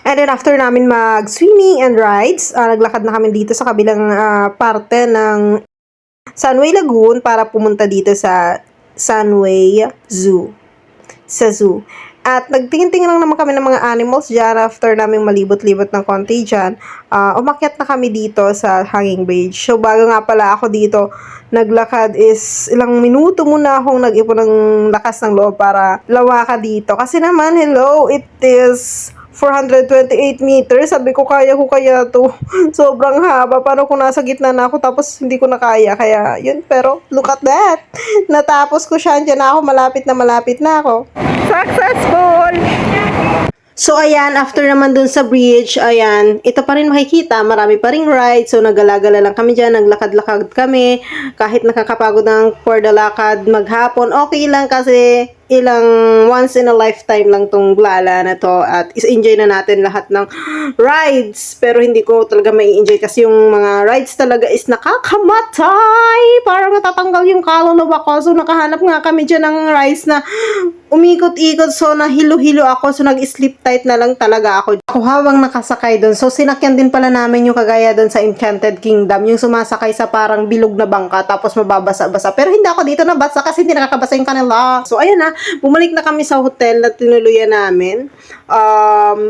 And then after namin mag-swimming and rides, naglakad na kami dito sa kabilang parte ng Sunway Lagoon para pumunta dito sa Sunway Zoo. Sa zoo. At nagtingin-tingin lang naman kami ng mga animals dyan after naming malibot-libot ng konti dyan. Umakyat na kami dito sa hanging bridge. So, bago nga pala ako dito naglakad is ilang minuto muna akong nag-ipon ng lakas ng loob para lawaka dito. Kasi naman, hello, it is 428 meters. Sabi ko, kaya to. Sobrang haba. Paano kung nasa gitna na ako tapos hindi ko na kaya. Kaya, yun. Pero, look at that. Natapos ko siya. Diyan na ako. Malapit na ako. Successful! So, ayan, after naman dun sa bridge, ayan, ito pa rin makikita, marami pa ring ride. So, nagala-gala lang kami dyan, naglakad-lakad kami. Kahit nakakapagod ng for the lakad maghapon, okay lang kasi ilang once in a lifetime lang tong glala na to at is-enjoy na natin lahat ng rides. Pero hindi ko talaga may enjoy kasi yung mga rides talaga is nakakamatay. Parang natatanggal yung kaluluwa ko. So, nakahanap nga kami dyan ng rides na umikot-ikot. So, nahilo-hilo ako. So, nag-sleep tight na lang talaga ako. Ako habang nakasakay doon. So, sinakyan din pala namin yung kagaya doon sa Enchanted Kingdom. Yung sumasakay sa parang bilog na bangka tapos mababasa-basa. Pero hindi ako dito nabasa kasi hindi nakakabasa yung kanila. So, ayan na. Bumalik na kami sa hotel na tinuluyan namin.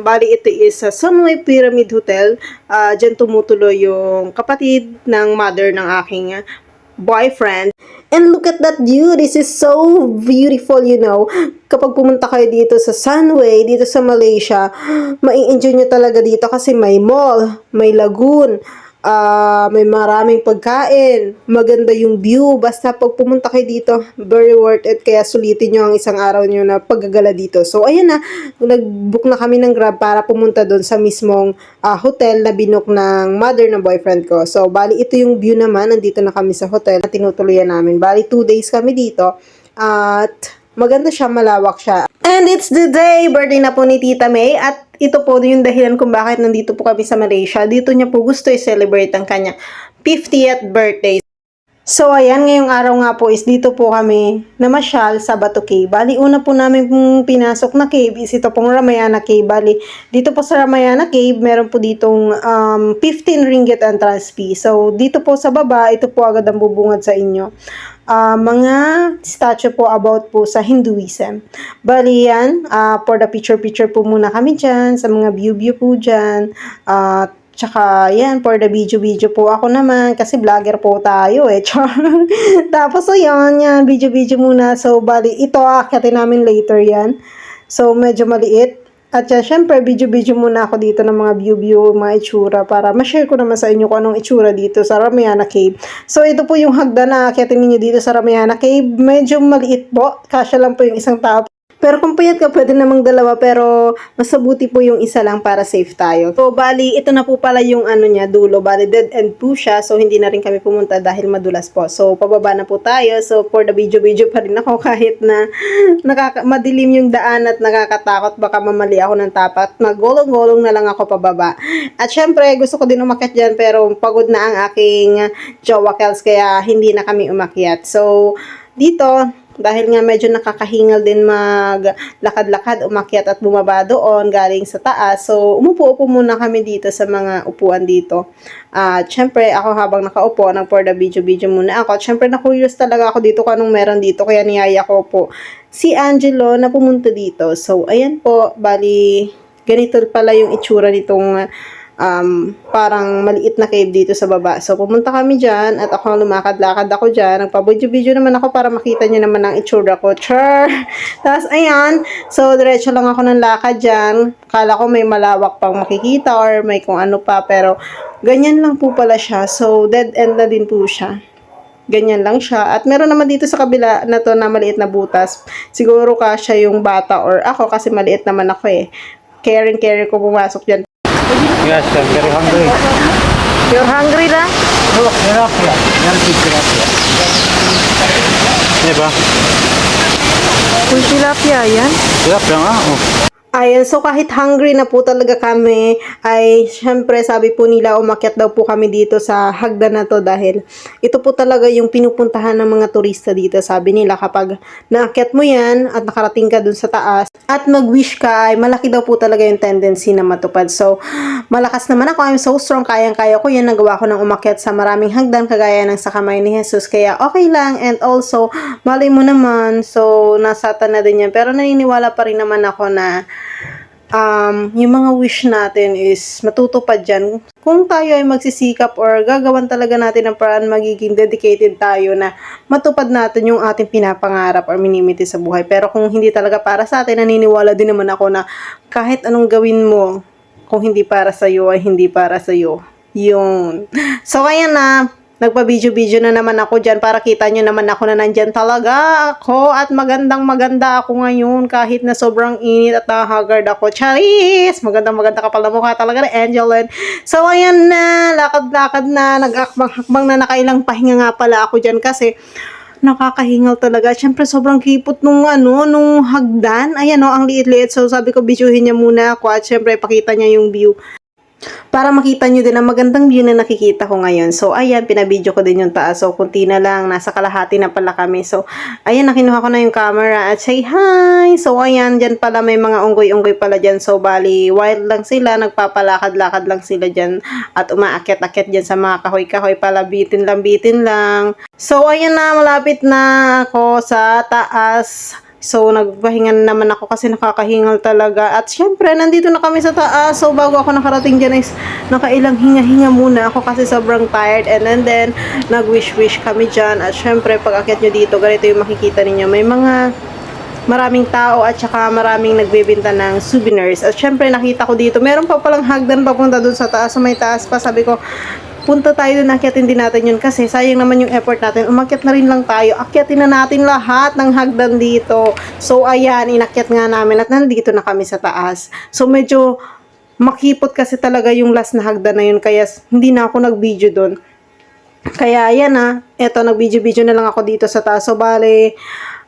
Bali, ito is sa Sunway Pyramid Hotel. Diyan tumutuloy yung kapatid ng mother ng aking boyfriend. And look at that view. This is so beautiful, you know. Kapag pumunta kayo dito sa Sunway, dito sa Malaysia, mai-enjoy nyo talaga dito kasi may mall, may lagoon, may maraming pagkain, maganda yung view. Basta pag pumunta kayo dito, very worth it. Kaya sulitin nyo ang isang araw nyo na paggagala dito. So, ayan na, nag-book na kami ng Grab para pumunta doon sa mismong hotel na binook ng mother ng boyfriend ko. So, bali, ito yung view naman. Nandito na kami sa hotel na tinutuluyan namin. Bali, 2 days kami dito. At maganda siya, malawak siya. And it's the day, birthday na po ni Tita May. At ito po yung dahilan kung bakit nandito po kami sa Malaysia. Dito niya po gusto i-celebrate ang kanya 50th birthday. So, ayan, ngayong araw nga po is dito po kami namasyal sa Batu Cave. Bali, una po namin pong pinasok na cave is ito pong Ramayana Cave. Bali, dito po sa Ramayana Cave, meron po ditong 15 ringgit entrance fee. So, dito po sa baba, ito po agad ang bubungad sa inyo. Mga statue po about po sa Hinduism. Bali yan, for the picture po muna kami dyan, sa mga view po dyan. Tsaka, yan, for the video po ako naman, kasi vlogger po tayo eh. Tapos, ayun, yan, video muna. So, bali, ito, akyatin namin later yan. So, medyo maliit. At yan, syempre, video muna ako dito ng mga view, mga itsura, para ma-share ko naman sa inyo kung anong itsura dito sa Ramayana Cave. So, ito po yung hagdan na akyatin ninyo dito sa Ramayana Cave. Medyo maliit po, kasya lang po yung isang tao. Pero kung payat ka, pwede namang dalawa, pero mas mabuti po yung isa lang para safe tayo. So, bali, ito na po pala yung ano niya, dulo. Bali, dead end po siya, so hindi na rin kami pumunta dahil madulas po. So, pababa na po tayo. So, for the video pa rin ako kahit na madilim yung daan at nakakatakot, baka mamali ako ng tapat. Nagulong-gulong na lang ako pababa. At syempre, gusto ko din umakyat dyan, pero pagod na ang aking jowa Kels, kaya hindi na kami umakyat. So, dito, dahil nga medyo nakakahingal din maglakad-lakad, umakyat at bumaba doon galing sa taas. So, umupo-upo muna kami dito sa mga upuan dito. At syempre, ako habang nakaupo, for the video muna ako. At syempre, na-curious talaga ako dito kung anong meron dito. Kaya niyaya ko po si Angelo na pumunta dito. So, ayan po, bali, ganito pala yung itsura nitong parang maliit na cave dito sa baba. So, pumunta kami dyan at ako lumakad-lakad ako dyan. Nagpa-video naman ako para makita nyo naman ang itsura ko. Char! Tapos, ayan. So, diretso lang ako ng lakad dyan. Kala ko may malawak pang makikita or may kung ano pa. Pero, ganyan lang po pala siya. So, dead end na din po siya. Ganyan lang siya. At meron naman dito sa kabila na to na maliit na butas. Siguro kasya yung bata or ako kasi maliit naman ako eh. Carry ko pumasok dyan. Yes, I'm very hungry. You're hungry na? Oh, tilapia. Very big tilapia. Diba? Kung tilapia yan? Tilapia nga, oh. Ayan, so kahit hungry na po talaga kami, ay syempre sabi po nila umakyat daw po kami dito sa hagdan na to dahil ito po talaga yung pinupuntahan ng mga turista dito. Sabi nila kapag naakyat mo yan at nakarating ka dun sa taas at mag-wish ka ay malaki daw po talaga yung tendency na matupad. So, malakas naman ako. I'm so strong. Kayang-kaya ko yan. Nagawa ko ng umakyat sa maraming hagdan kagaya ng sa kamay ni Jesus. Kaya okay lang. And also, malay mo naman. So, nasata na din yan. Pero naniniwala pa rin naman ako na yung mga wish natin is matutupad dyan. Kung tayo ay magsisikap or gagawan talaga natin ng paraan, magiging dedicated tayo na matupad natin yung ating pinapangarap or minimiti sa buhay. Pero kung hindi talaga para sa atin, naniniwala din naman ako na kahit anong gawin mo, kung hindi para sa'yo ay hindi para sa'yo. Yun. So, ayan na. Nagpa-video-video na naman ako dyan para kita nyo naman ako na nandyan talaga ako at magandang-maganda ako ngayon kahit na sobrang init at nahagard ako. Charis! Magandang-maganda kapal na mukha talaga ni Angeline. So, ayan na. Lakad-lakad na. Nag-akbang-hakbang na. Nakailang pahinga nga pala ako dyan kasi nakakahingal talaga. Siyempre, sobrang kipot nung hagdan. Ayan ang liit-liit. So, sabi ko, videohin niya muna ako at siyempre, pakita niya yung view para makita nyo din ang magandang view na nakikita ko ngayon. So, ayan, pinabidyo ko din yung taas. So, kunti na lang, nasa kalahati na pala kami. So, ayan, nakinuha ko na yung camera at say hi! So, ayan, dyan pala may mga unggoy-unggoy pala dyan. So, bali, wild lang sila, nagpapalakad-lakad lang sila dyan at umaakyat-akyat dyan sa mga kahoy-kahoy, palabitin lang. So, ayan na, malapit na ako sa taas. So, nagpahinga naman ako kasi nakakahingal talaga. At syempre, nandito na kami sa taas. So, bago ako nakarating dyan is nakailang hinga-hinga muna ako kasi sobrang tired. And then nag-wish-wish kami dyan. At syempre, pag akyat nyo dito, ganito yung makikita ninyo. May maraming tao at saka maraming nagbebenta ng souvenirs. At syempre, nakita ko dito, meron pa palang hagdan papunta dun sa taas. So, may taas pa. Sabi ko, punta tayo doon, akyatin din natin yun kasi sayang naman yung effort natin. Umakyat na rin lang tayo. Akyatin na natin lahat ng hagdan dito. So, ayan, inakyat nga namin at nandito na kami sa taas. So, medyo makipot kasi talaga yung last na hagdan na yun kaya hindi na ako nag-video doon. Kaya, ayan na. Eto, nag-video-video na lang ako dito sa taas. So, bale,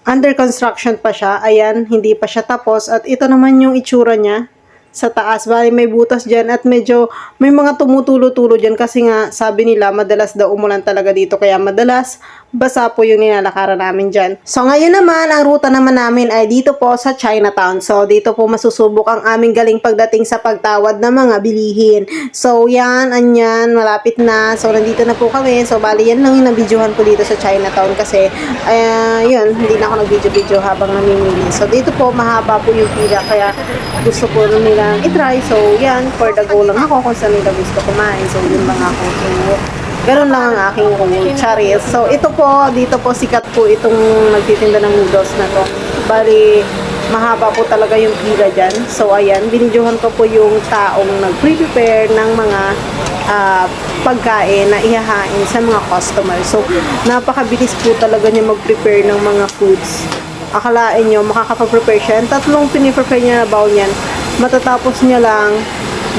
under construction pa siya. Ayan, hindi pa siya tapos. At ito naman yung itsura niya sa taas. Bali, may butas dyan at medyo may mga tumutulo-tulo dyan kasi nga sabi nila madalas daw umulan talaga dito kaya madalas basa po yung nilalakaran namin dyan. So, ngayon naman, ang ruta naman namin ay dito po sa Chinatown. So, dito po masusubok ang aming galing pagdating sa pagtawad ng mga bilihin. So, yan, anyan, malapit na. So, nandito na po kami. So, bali, yan lang yung nabidyohan ko dito sa Chinatown kasi, yun, hindi na ako nag-video-video habang namimili. So, dito po, mahaba po yung pila kaya gusto ko nilang itry. So, yan, for the go lang ako kung saan nila gusto kumain. So, yun lang ako. So, ganun lang ang aking rule. Charis. So, ito po, dito po, sikat po itong nagtitinda ng noodles na to. Bali, mahaba po talaga yung pila dyan. So, ayan, binidyohan ko po yung taong nag-prepare ng mga pagkain na ihahain sa mga customers. So, napakabilis po talaga niya mag-prepare ng mga foods. Akalain nyo, makakapag-prepare siya. Ang tatlong piniprepare niya na bowl niyan, matatapos niya lang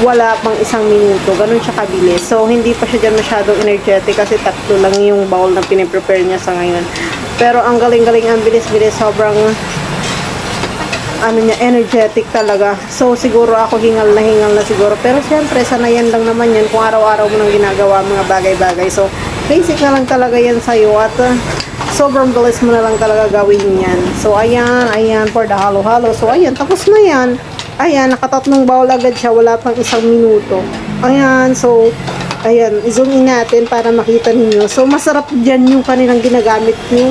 wala pang 1 minuto. Ganun siya kabilis. So, hindi pa siya dyan masyadong energetic kasi tatlo lang yung bowl na piniprepare niya sa ngayon. Pero, ang galing-galing, ang bilis-bilis. Sobrang energetic talaga. So, siguro ako hingal na siguro. Pero, syempre, sanayan lang naman yan kung araw-araw mo nang ginagawa mga bagay-bagay. So, basic na lang talaga yan sa'yo. At, sobrang bilis mo na lang talaga gawin yan. So, ayan, for the halo-halo. So, ayan, tapos na yan. Ayan, nakatatlong bowl agad siya, wala pang 1 minuto. Ayan, so, ayan, zoom in natin para makita ninyo. So, masarap dyan yung kanilang ginagamit yung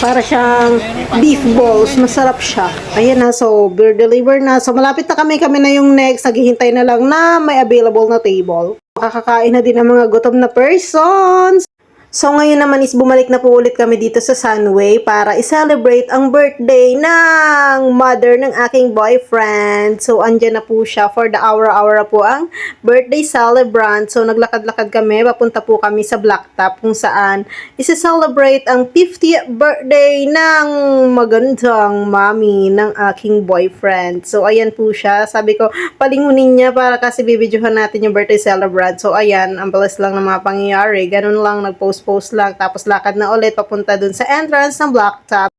para siyang beef balls. Masarap siya. Ayan na, so, beer deliver na. So, malapit na kami na yung next. Naghihintay na lang na may available na table. Makakakain na din ang mga gutom na persons. So, ngayon naman is bumalik na po ulit kami dito sa Sunway para i-celebrate ang birthday ng mother ng aking boyfriend. So, andyan na po siya for the hour-hour po ang birthday celebrant. So, naglakad-lakad kami. Papunta po kami sa Blacktop kung saan isi-celebrate ang 50th birthday ng magandang mami ng aking boyfriend. So, ayan po siya. Sabi ko, palingunin niya para kasi bibidyohan natin yung birthday celebrant. So, ayan, ang balas lang ng mga pangyayari. Ganun lang, nag-post lang, tapos lakad na ulit papunta dun sa entrance ng Blacktop.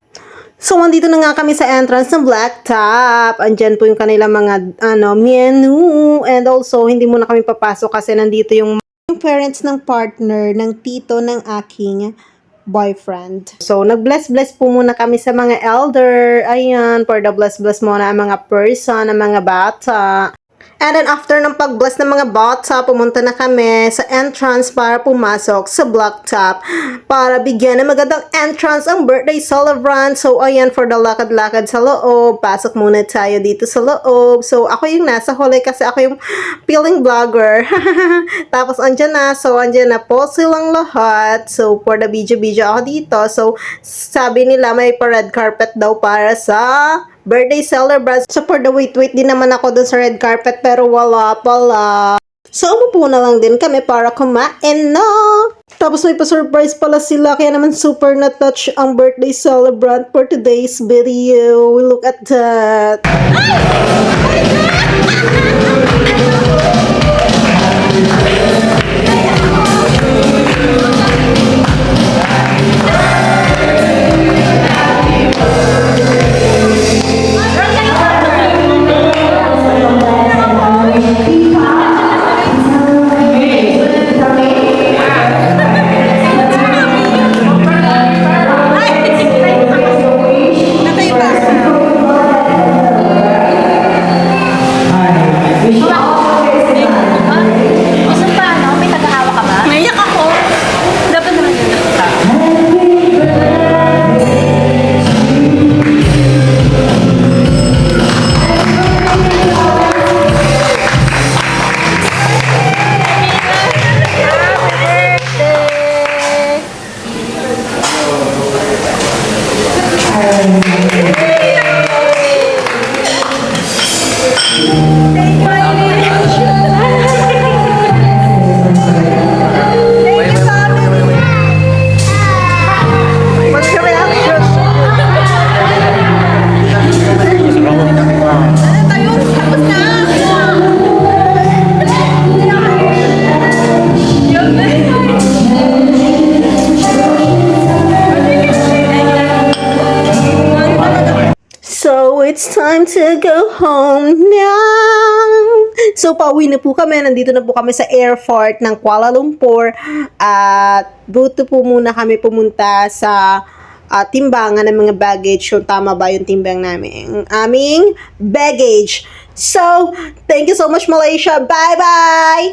So, andito na nga kami sa entrance ng Black Top. Andyan po yung kanilang mga menu. And also, hindi muna kami papasok kasi nandito yung parents ng partner ng tito ng aking boyfriend. So, nag-bless-bless po muna kami sa mga elder. Ayan, for the bless-bless muna ang mga person, ang mga bata. And then after ng pag-bless ng mga bata, pumunta na kami sa entrance para pumasok sa Black Top para bigyan ng magandang entrance ang birthday celebrant. So ayan, for the lakad-lakad sa loob, pasok muna tayo dito sa loob. So ako yung nasa huli kasi ako yung feeling vlogger. Tapos andyan na, so andyan na po silang lahat. So for the video ako dito. So sabi nila may pa-red carpet daw para sa birthday celebrant. So for the wait din naman ako dun sa red carpet pero wala pala. So umupo na lang din kami para kumain na. Tapos may pa-surprise pala sila kaya naman super na-touch ang birthday celebrant for today's video. Look at that. Gusto pa, no? May tagahawak ka ba? Naiyak ako. Dapat naman yun nakita. What's your reaction? So, it's time to go home now. So, pauwi na po kami. Nandito na po kami sa airport ng Kuala Lumpur. At buto po muna kami pumunta sa timbangan ng mga baggage. Yung tama ba yung timbang namin? Aming baggage. So, thank you so much Malaysia. Bye-bye!